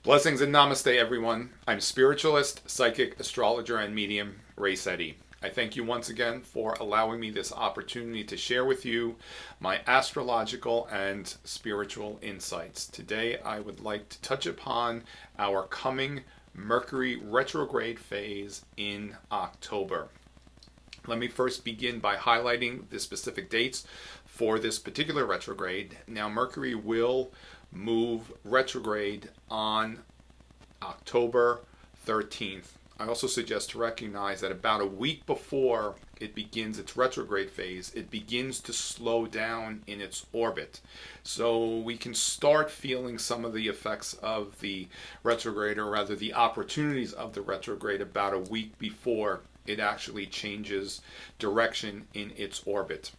Blessings and namaste, everyone. I'm spiritualist, psychic, astrologer, and medium, Sette. I thank you once again for allowing me this opportunity to share with you my astrological and spiritual insights. Today, I would like to touch upon our coming Mercury Retrograde Phase in October. Let me first begin by highlighting the specific dates for this particular retrograde. Now, Mercury will move retrograde on October 13th. I also suggest to recognize that about a week before it begins its retrograde phase, it begins to slow down in its orbit. So we can start feeling some of the effects of the retrograde, or rather the opportunities of the retrograde, about a week before it actually changes direction in its orbit.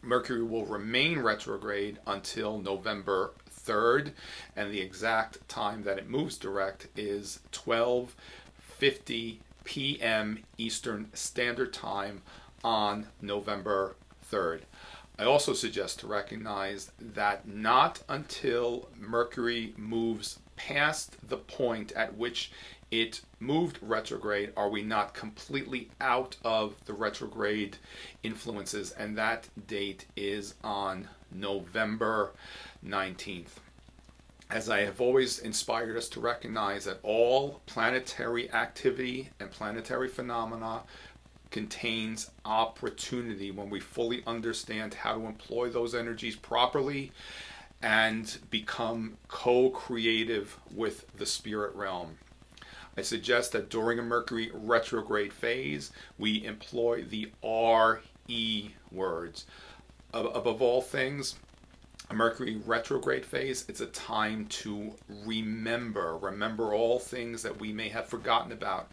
Mercury will remain retrograde until November 3rd, and the exact time that it moves direct is 12:50 p.m. Eastern Standard Time on November 3rd. I also suggest to recognize that not until Mercury moves past the point at which it moved retrograde are we not completely out of the retrograde influences, and that date is on November 19th. As I have always inspired us to recognize that all planetary activity and planetary phenomena contains opportunity when we fully understand how to employ those energies properly and become co-creative with the spirit realm. I suggest that during a Mercury retrograde phase, we employ the RE words. Above all things, a Mercury retrograde phase, it's a time to remember all things that we may have forgotten about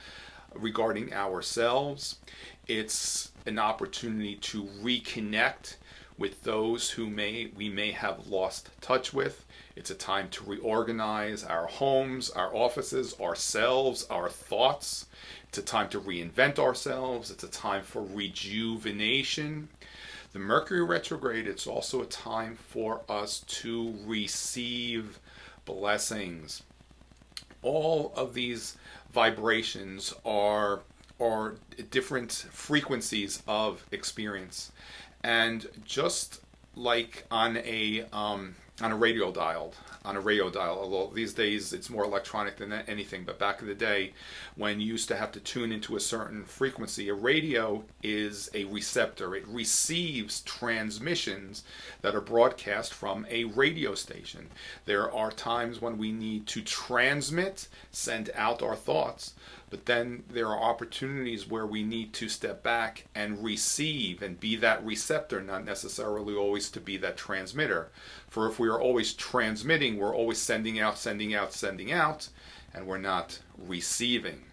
regarding ourselves. It's an opportunity to reconnect with those who we may have lost touch with. It's a time to reorganize our homes, our offices, ourselves, our thoughts. It's a time to reinvent ourselves. It's a time for rejuvenation. The Mercury retrograde, it's also a time for us to receive blessings. All of these vibrations are different frequencies of experience. And just like on a radio dial, although these days it's more electronic than anything, but back in the day when you used to have to tune into a certain frequency, a radio is a receptor. It receives transmissions that are broadcast from a radio station. There are times when we need to transmit, send out our thoughts, but then there are opportunities where we need to step back and receive and be that receptor, not necessarily always to be that transmitter. For if we are always transmitting, we're always sending out, and we're not receiving.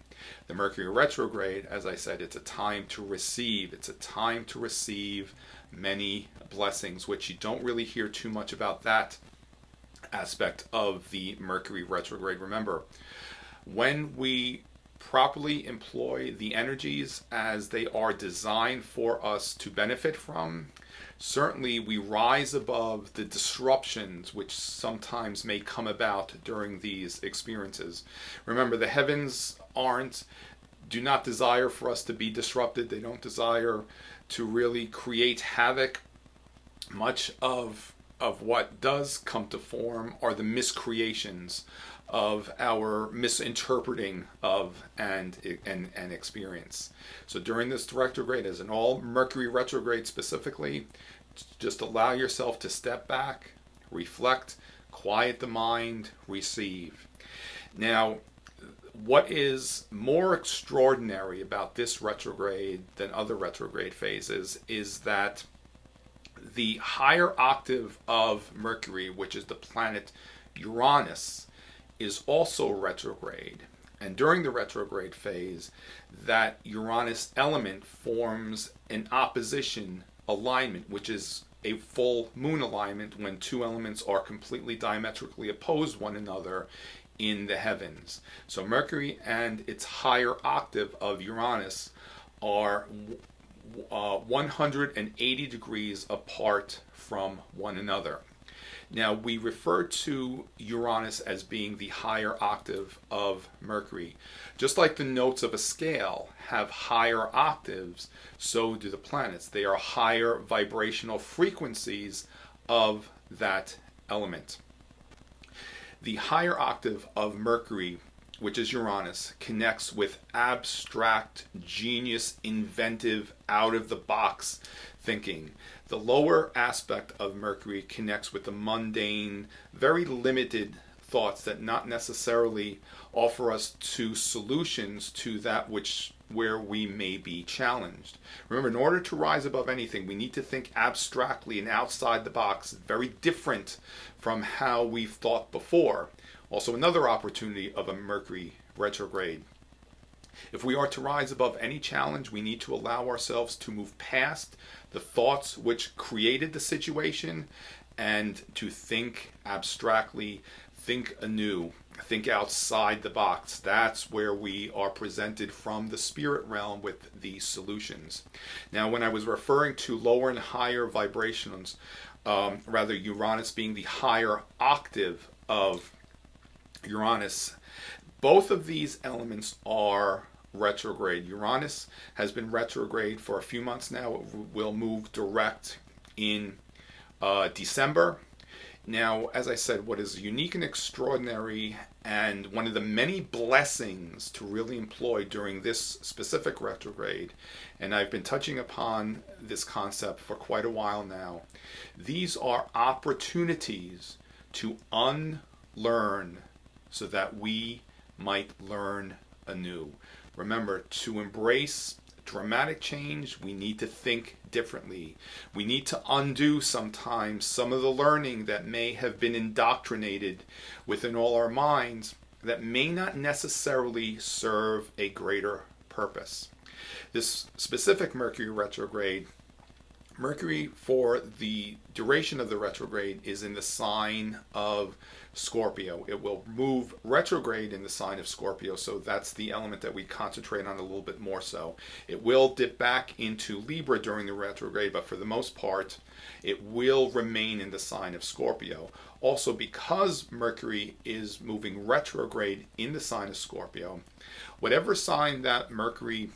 The Mercury retrograde, as I said, it's a time to receive. It's a time to receive many blessings, which you don't really hear too much about that aspect of the Mercury retrograde. Remember, when we properly employ the energies as they are designed for us to benefit from, certainly we rise above the disruptions which sometimes may come about during these experiences. Remember, the heavens do not desire for us to be disrupted. They don't desire to really create havoc. Much of what does come to form are the miscreations of our misinterpreting of and experience. So during this retrograde, as in all Mercury retrograde specifically, just allow yourself to step back, reflect, quiet the mind, receive. Now, what is more extraordinary about this retrograde than other retrograde phases is that the higher octave of Mercury, which is the planet Uranus, is also retrograde. And during the retrograde phase, that Uranus element forms an opposition alignment, which is a full moon alignment when two elements are completely diametrically opposed one another in the heavens. So Mercury and its higher octave of Uranus are 180 degrees apart from one another. Now, we refer to Uranus as being the higher octave of Mercury. Just like the notes of a scale have higher octaves, so do the planets. They are higher vibrational frequencies of that element. The higher octave of Mercury, which is Uranus, connects with abstract, genius, inventive, out-of-the-box thinking. The lower aspect of Mercury connects with the mundane, very limited thoughts that not necessarily offer us to solutions to that where we may be challenged. Remember, in order to rise above anything, we need to think abstractly and outside the box, very different from how we've thought before. Also, another opportunity of a Mercury retrograde. If we are to rise above any challenge, we need to allow ourselves to move past the thoughts which created the situation and to think abstractly, think anew, think outside the box. That's where we are presented from the spirit realm with the solutions. Now, when I was referring to lower and higher vibrations, rather Uranus being the higher octave of Uranus, both of these elements are retrograde. Uranus has been retrograde for a few months now. It will move direct in December. Now, as I said, what is unique and extraordinary and one of the many blessings to really employ during this specific retrograde, and I've been touching upon this concept for quite a while now, these are opportunities to unlearn so that we might learn anew. Remember, to embrace dramatic change, we need to think differently. We need to undo sometimes some of the learning that may have been indoctrinated within all our minds that may not necessarily serve a greater purpose. This specific Mercury retrograde, Mercury for the duration of the retrograde is in the sign of Scorpio. It will move retrograde in the sign of Scorpio, so that's the element that we concentrate on a little bit more so. It will dip back into Libra during the retrograde, but for the most part, it will remain in the sign of Scorpio. Also, because Mercury is moving retrograde in the sign of Scorpio, whatever sign that Mercury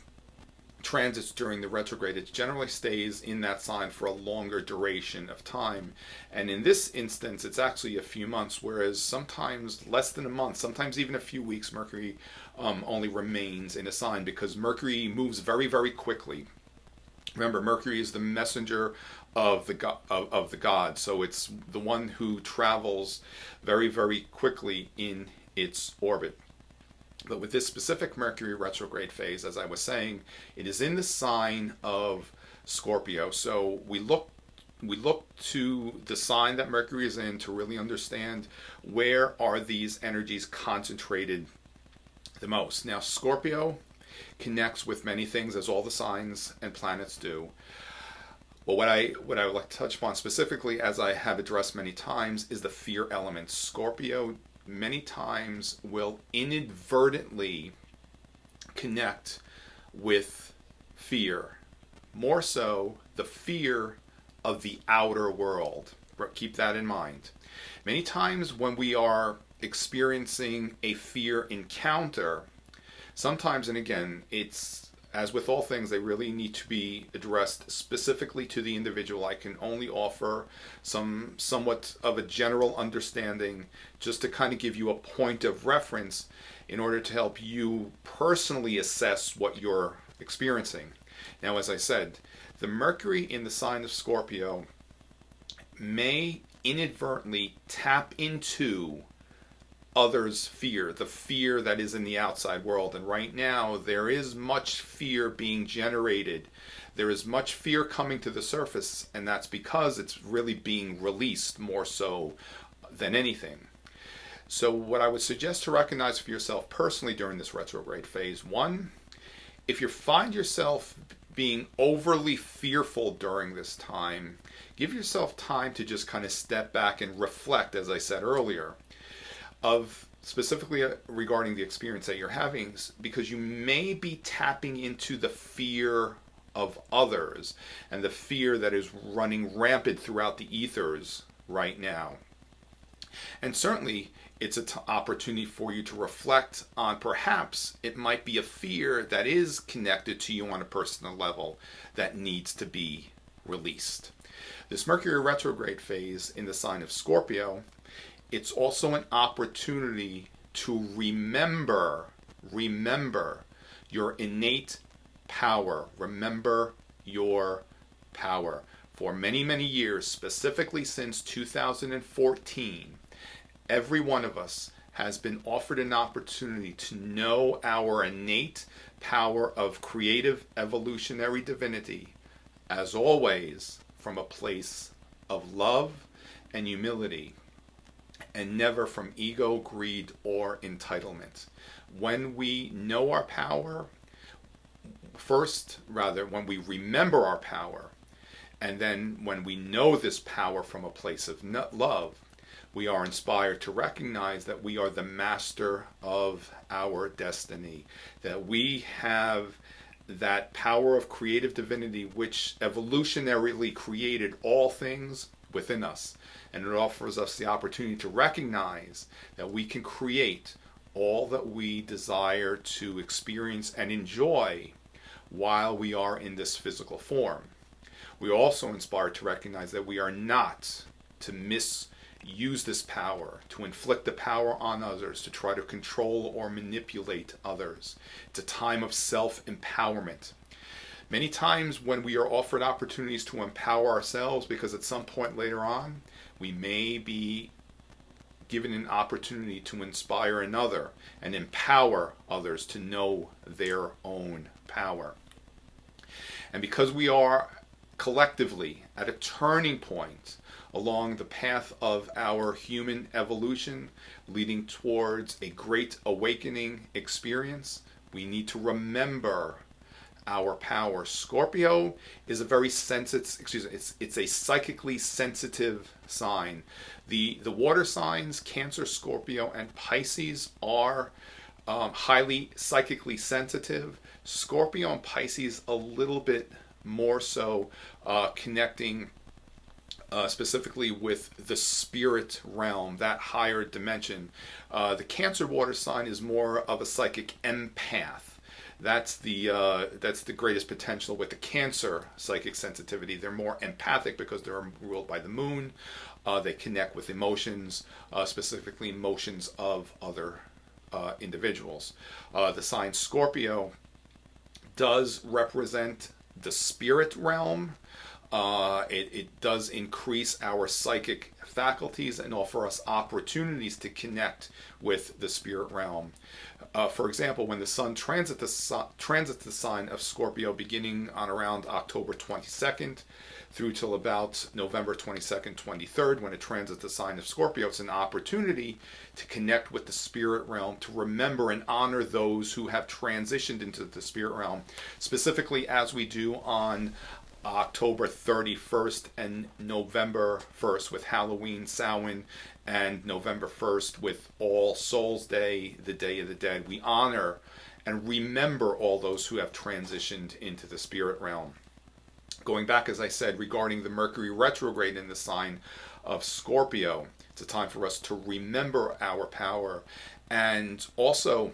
transits during the retrograde, it generally stays in that sign for a longer duration of time. And in this instance, it's actually a few months, whereas sometimes less than a month, sometimes even a few weeks, Mercury only remains in a sign because Mercury moves very, very quickly. Remember, Mercury is the messenger of the gods, so it's the one who travels very, very quickly in its orbit. But with this specific Mercury retrograde phase, as I was saying, it is in the sign of Scorpio. So we look to the sign that Mercury is in to really understand where are these energies concentrated the most. Now, Scorpio connects with many things, as all the signs and planets do. Well, what I would like to touch upon specifically, as I have addressed many times, is the fear element. Scorpio many times will inadvertently connect with fear, more so the fear of the outer world. Keep that in mind. Many times when we are experiencing a fear encounter, sometimes, and again, it's as with all things, they really need to be addressed specifically to the individual. I can only offer somewhat of a general understanding just to kind of give you a point of reference in order to help you personally assess what you're experiencing. Now, as I said, the Mercury in the sign of Scorpio may inadvertently tap into others' fear, the fear that is in the outside world. And right now, there is much fear being generated. There is much fear coming to the surface, and that's because it's really being released more so than anything. So what I would suggest to recognize for yourself personally during this retrograde phase, one, if you find yourself being overly fearful during this time, give yourself time to just kind of step back and reflect, as I said earlier, of specifically regarding the experience that you're having, because you may be tapping into the fear of others and the fear that is running rampant throughout the ethers right now. And certainly, it's an opportunity for you to reflect on perhaps it might be a fear that is connected to you on a personal level that needs to be released. This Mercury retrograde phase in the sign of Scorpio, it's also an opportunity to remember your innate power. Remember your power. For many, many years, specifically since 2014, every one of us has been offered an opportunity to know our innate power of creative evolutionary divinity, as always, from a place of love and humility, and never from ego, greed, or entitlement. When we know our power, when we remember our power, and then when we know this power from a place of love, we are inspired to recognize that we are the master of our destiny, that we have that power of creative divinity which evolutionarily created all things within us. And it offers us the opportunity to recognize that we can create all that we desire to experience and enjoy while we are in this physical form. We are also inspired to recognize that we are not to misuse this power, to inflict the power on others, to try to control or manipulate others. It's a time of self-empowerment. Many times when we are offered opportunities to empower ourselves, because at some point later on, we may be given an opportunity to inspire another and empower others to know their own power. And because we are collectively at a turning point along the path of our human evolution, leading towards a great awakening experience, we need to remember our power. Scorpio is a very sensitive, it's a psychically sensitive sign. The water signs, Cancer, Scorpio, and Pisces are highly psychically sensitive. Scorpio and Pisces a little bit more so, connecting specifically with the spirit realm, that higher dimension. The Cancer water sign is more of a psychic empath. That's the greatest potential with the Cancer psychic sensitivity. They're more empathic because they're ruled by the moon. They connect with emotions, specifically emotions of other individuals. The sign Scorpio does represent the spirit realm. It does increase our psychic faculties and offer us opportunities to connect with the spirit realm. For example, when the sun transits the sign of Scorpio beginning on around October 22nd through till about November 22nd, 23rd, when it transits the sign of Scorpio, it's an opportunity to connect with the spirit realm, to remember and honor those who have transitioned into the spirit realm, specifically as we do on October 31st and November 1st with Halloween, Samhain, and November 1st with All Souls Day, the Day of the Dead. We honor and remember all those who have transitioned into the spirit realm. Going back, as I said, regarding the Mercury retrograde in the sign of Scorpio, it's a time for us to remember our power. And also,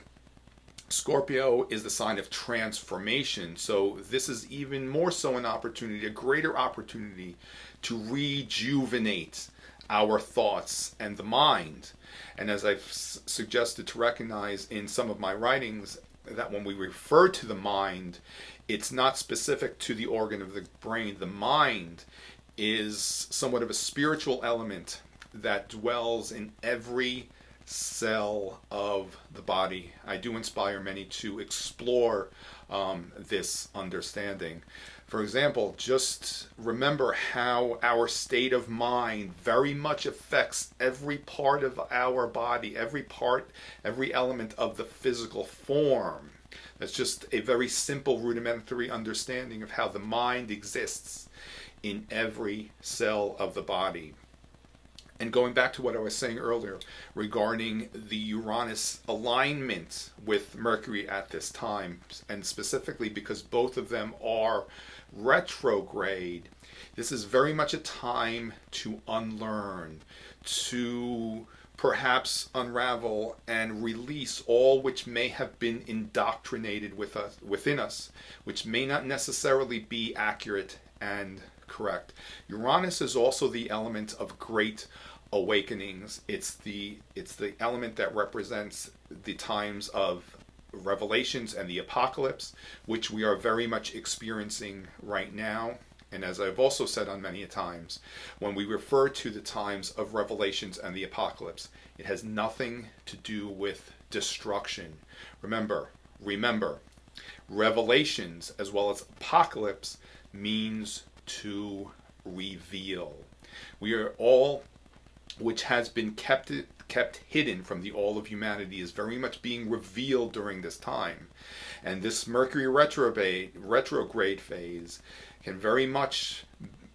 Scorpio is the sign of transformation, so this is even more so an opportunity, a greater opportunity to rejuvenate our thoughts and the mind. And as I've suggested to recognize in some of my writings, that when we refer to the mind, it's not specific to the organ of the brain. The mind is somewhat of a spiritual element that dwells in every cell of the body. I do inspire many to explore this understanding. For example, just remember how our state of mind very much affects every part of our body, every element of the physical form. That's just a very simple rudimentary understanding of how the mind exists in every cell of the body. And going back to what I was saying earlier regarding the Uranus alignment with Mercury at this time, and specifically because both of them are retrograde, this is very much a time to unlearn, to perhaps unravel and release all which may have been indoctrinated within us, which may not necessarily be accurate and correct. Uranus is also the element of great awakenings. It's the element that represents the times of revelations and the apocalypse, which we are very much experiencing right now. And as I've also said on many times, when we refer to the times of revelations and the apocalypse, it has nothing to do with destruction. Remember, revelations as well as apocalypse means to reveal. We are all, which has been kept hidden from the all of humanity, is very much being revealed during this time. And this Mercury retrograde phase can very much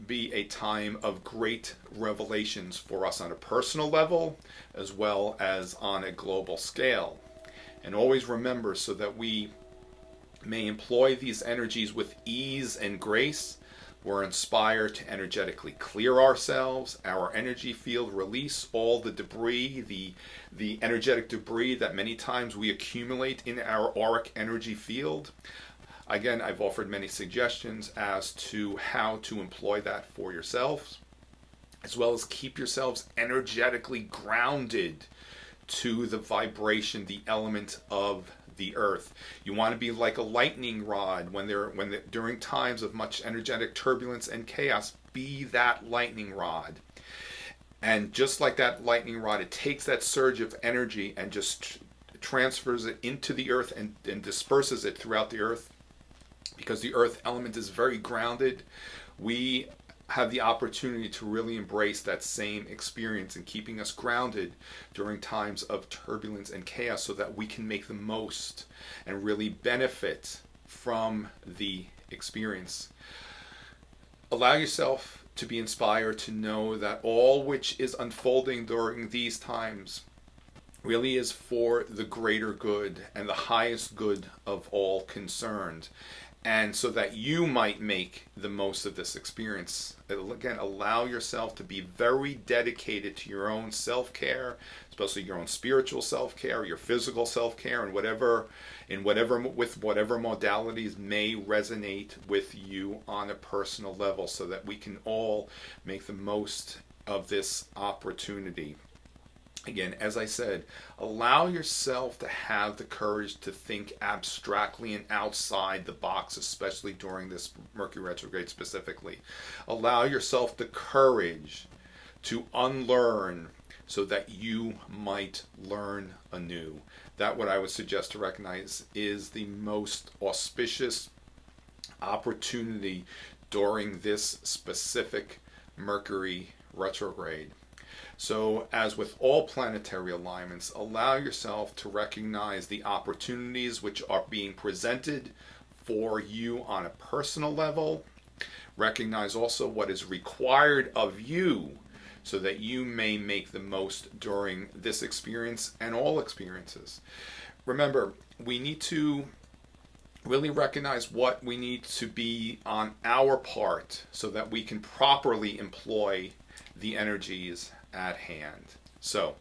be a time of great revelations for us on a personal level as well as on a global scale. And always remember, so that we may employ these energies with ease and grace, we're inspired to energetically clear ourselves, our energy field, release all the debris, the energetic debris that many times we accumulate in our auric energy field. Again, I've offered many suggestions as to how to employ that for yourselves, as well as keep yourselves energetically grounded to the vibration, the element of the earth. You want to be like a lightning rod during times of much energetic turbulence and chaos. Be that lightning rod. And just like that lightning rod, it takes that surge of energy and just transfers it into the earth and disperses it throughout the earth. Because the earth element is very grounded, we have the opportunity to really embrace that same experience in keeping us grounded during times of turbulence and chaos, so that we can make the most and really benefit from the experience. Allow yourself to be inspired to know that all which is unfolding during these times really is for the greater good and the highest good of all concerned. And so that you might make the most of this experience. Again, allow yourself to be very dedicated to your own self-care, especially your own spiritual self-care, your physical self-care, and whatever modalities may resonate with you on a personal level, so that we can all make the most of this opportunity. Again, as I said, allow yourself to have the courage to think abstractly and outside the box, especially during this Mercury retrograde specifically. Allow yourself the courage to unlearn so that you might learn anew. That, what I would suggest to recognize, is the most auspicious opportunity during this specific Mercury retrograde. So, as with all planetary alignments, allow yourself to recognize the opportunities which are being presented for you on a personal level. Recognize also what is required of you, so that you may make the most during this experience and all experiences. Remember, we need to really recognize what we need to be on our part, so that we can properly employ the energies at hand. So,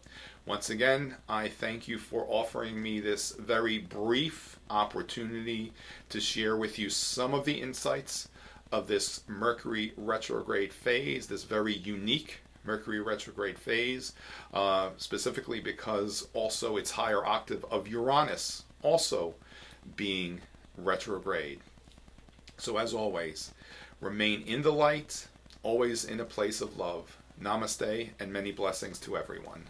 once again, I thank you for offering me this very brief opportunity to share with you some of the insights of this Mercury retrograde phase, this very unique Mercury retrograde phase, specifically because also its higher octave of Uranus also being retrograde. So, as always, remain in the light, always in a place of love. Namaste, and many blessings to everyone.